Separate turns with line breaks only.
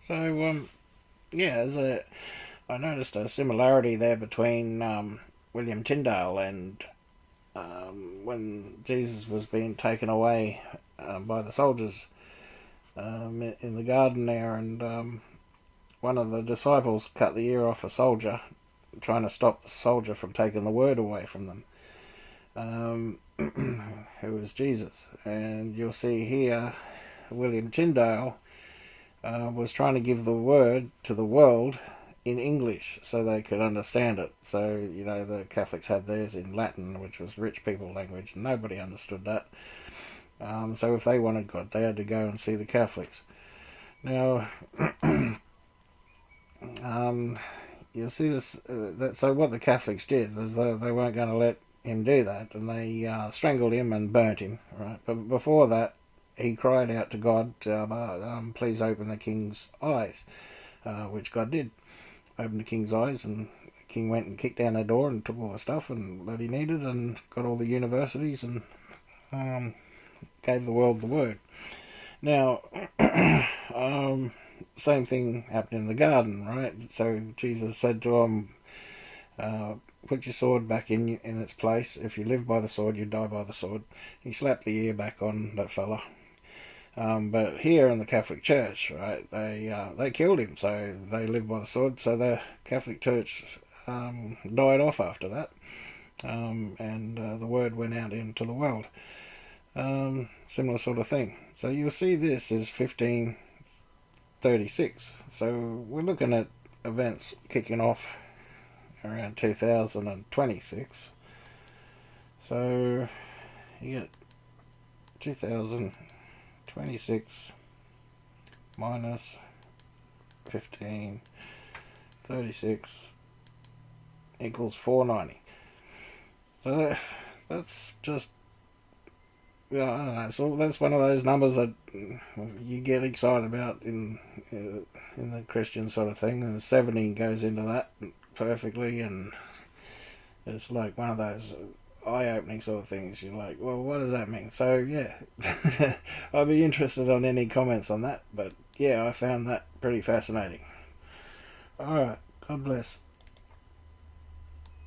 So, yeah, I noticed a similarity there between William Tyndale and when Jesus was being taken away by the soldiers in the garden there, and one of the disciples cut the ear off a soldier, trying to stop the soldier from taking the word away from them, who was Jesus. And you'll see here, William Tyndale was trying to give the word to the world in English so they could understand it. So, the Catholics had theirs in Latin, which was rich people language, and nobody understood that. So if they wanted God, they had to go and see the Catholics. Now, you'll see this. So what the Catholics did was they weren't going to let him do that, and they strangled him and burnt him. Right, but before that, he cried out to God, "Please open the king's eyes," which God did. Opened the king's eyes, and the king went and kicked down their door and took all the stuff that he needed, and got all the universities, and gave the world the word. Now, same thing happened in the garden, right? So Jesus said to him, "Put your sword back in its place. If you live by the sword, you die by the sword." He slapped the ear back on that fella. But here in the Catholic Church, right, they killed him, so they lived by the sword. So the Catholic Church died off after that, and the word went out into the world. Similar sort of thing. So you'll see this is 1536. So we're looking at events kicking off around 2026. So you get 2026 minus 1536 equals 490. So that's just, I don't know. So that's one of those numbers that you get excited about in the Christian sort of thing. And 70 goes into that perfectly, and it's like one of those eye-opening sort of things. You're like, well, what does that mean? So yeah, I'd be interested on any comments on that. But yeah, I found that pretty fascinating. All right, God bless.